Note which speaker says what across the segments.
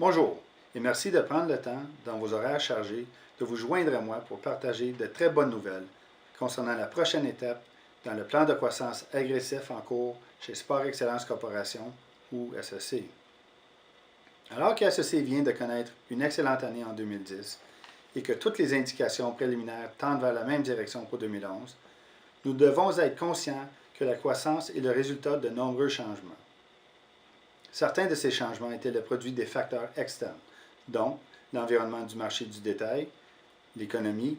Speaker 1: Bonjour et merci de prendre le temps, dans vos horaires chargés, de vous joindre à moi pour partager de très bonnes nouvelles concernant la prochaine étape dans le plan de croissance agressif en cours chez Sport Excellence Corporation ou SEC. Alors que SEC vient de connaître une excellente année en 2010 et que toutes les indications préliminaires tendent vers la même direction pour 2011, nous devons être conscients que la croissance est le résultat de nombreux changements. Certains de ces changements étaient le produit des facteurs externes, dont l'environnement du marché du détail, l'économie,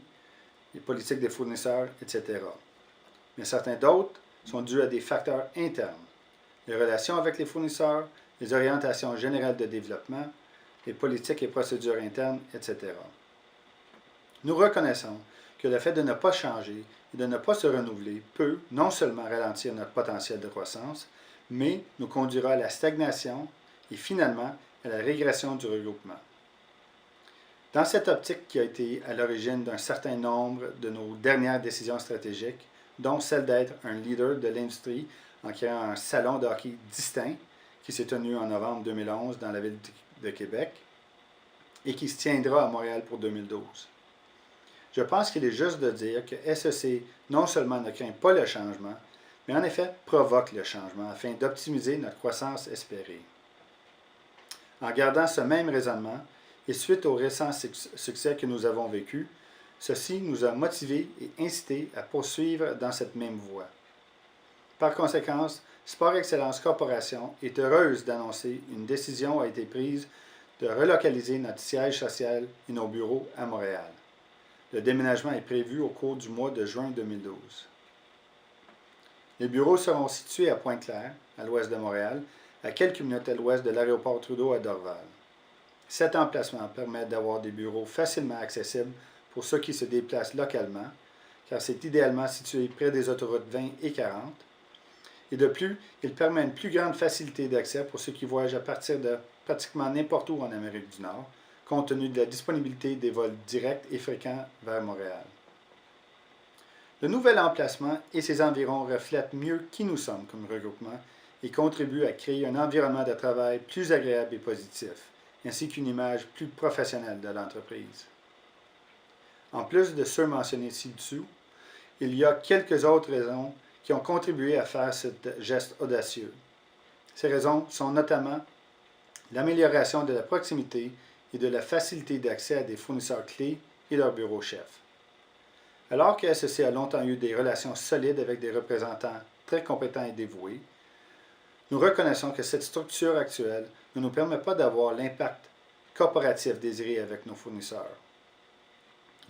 Speaker 1: les politiques des fournisseurs, etc. Mais certains d'autres sont dus à des facteurs internes, les relations avec les fournisseurs, les orientations générales de développement, les politiques et procédures internes, etc. Nous reconnaissons que le fait de ne pas changer et de ne pas se renouveler peut non seulement ralentir notre potentiel de croissance, mais nous conduira à la stagnation et finalement à la régression du regroupement. Dans cette optique qui a été à l'origine d'un certain nombre de nos dernières décisions stratégiques, dont celle d'être un leader de l'industrie en créant un salon de hockey distinct qui s'est tenu en novembre 2011 dans la ville de Québec et qui se tiendra à Montréal pour 2012. Je pense qu'il est juste de dire que SEC non seulement ne craint pas le changement, mais en effet provoque le changement afin d'optimiser notre croissance espérée. En gardant ce même raisonnement, et suite aux récents succès que nous avons vécus, ceci nous a motivés et incités à poursuivre dans cette même voie. Par conséquent, Sport Excellence Corporation est heureuse d'annoncer qu'une décision a été prise de relocaliser notre siège social et nos bureaux à Montréal. Le déménagement est prévu au cours du mois de juin 2012. Les bureaux seront situés à Pointe-Claire, à l'ouest de Montréal, à quelques minutes à l'ouest de l'aéroport Trudeau à Dorval. Cet emplacement permet d'avoir des bureaux facilement accessibles pour ceux qui se déplacent localement, car c'est idéalement situé près des autoroutes 20 et 40. Et de plus, il permet une plus grande facilité d'accès pour ceux qui voyagent à partir de pratiquement n'importe où en Amérique du Nord, compte tenu de la disponibilité des vols directs et fréquents vers Montréal. Le nouvel emplacement et ses environs reflètent mieux qui nous sommes comme regroupement et contribuent à créer un environnement de travail plus agréable et positif, ainsi qu'une image plus professionnelle de l'entreprise. En plus de ceux mentionnés ci-dessous, il y a quelques autres raisons qui ont contribué à faire ce geste audacieux. Ces raisons sont notamment l'amélioration de la proximité et de la facilité d'accès à des fournisseurs clés et leurs bureaux chefs. Alors que SEC a longtemps eu des relations solides avec des représentants très compétents et dévoués, nous reconnaissons que cette structure actuelle ne nous permet pas d'avoir l'impact corporatif désiré avec nos fournisseurs.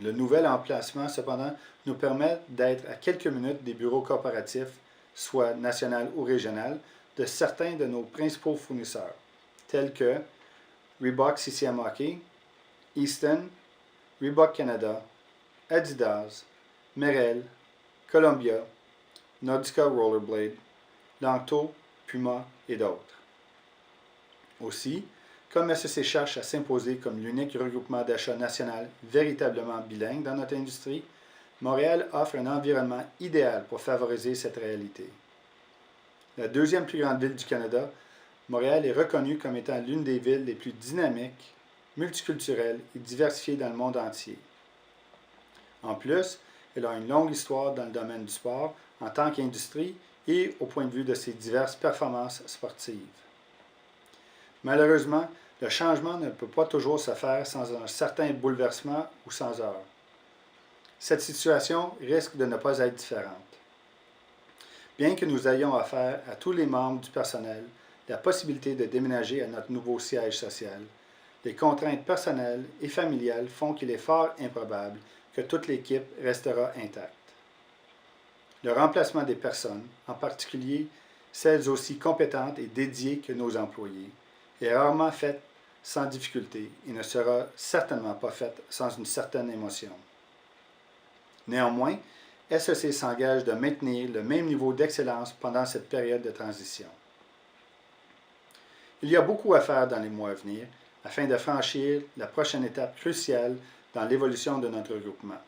Speaker 1: Le nouvel emplacement, cependant, nous permet d'être à quelques minutes des bureaux corporatifs, soit national ou régional, de certains de nos principaux fournisseurs, tels que Reebok CCM Hockey, Easton, Reebok Canada, Adidas, Merrell, Columbia, Nordica Rollerblade, Langto, Puma et d'autres. Aussi, comme SEC cherche à s'imposer comme l'unique regroupement d'achat national véritablement bilingue dans notre industrie, Montréal offre un environnement idéal pour favoriser cette réalité. La deuxième plus grande ville du Canada, Montréal est reconnue comme étant l'une des villes les plus dynamiques, multiculturelles et diversifiées dans le monde entier. En plus, elle a une longue histoire dans le domaine du sport en tant qu'industrie et au point de vue de ses diverses performances sportives. Malheureusement, le changement ne peut pas toujours se faire sans un certain bouleversement ou sans heurts. Cette situation risque de ne pas être différente. Bien que nous ayons offert à tous les membres du personnel la possibilité de déménager à notre nouveau siège social, les contraintes personnelles et familiales font qu'il est fort improbable que toute l'équipe restera intacte. Le remplacement des personnes, en particulier celles aussi compétentes et dédiées que nos employés, est rarement fait sans difficulté et ne sera certainement pas fait sans une certaine émotion. Néanmoins, SEC s'engage de maintenir le même niveau d'excellence pendant cette période de transition. Il y a beaucoup à faire dans les mois à venir afin de franchir la prochaine étape cruciale dans l'évolution de notre regroupement.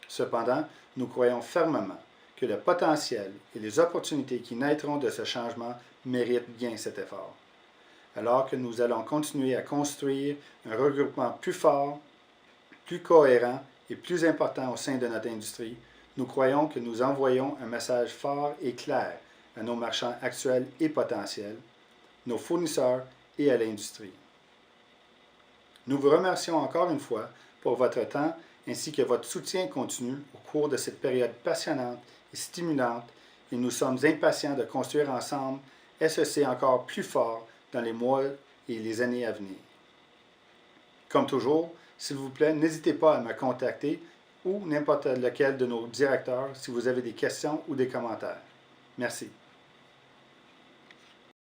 Speaker 1: Cependant, nous croyons fermement que le potentiel et les opportunités qui naîtront de ce changement méritent bien cet effort. alors que nous allons continuer à construire un regroupement plus fort, plus cohérent et plus important au sein de notre industrie, nous croyons que nous envoyons un message fort et clair à nos marchands actuels et potentiels, nos fournisseurs et à l'industrie. Nous vous remercions encore une fois pour votre temps ainsi que votre soutien continu au cours de cette période passionnante et stimulante et nous sommes impatients de construire ensemble SEC encore plus fort dans les mois et les années à venir. Comme toujours, s'il vous plaît, n'hésitez pas à me contacter ou n'importe lequel de nos directeurs si vous avez des questions ou des commentaires. Merci.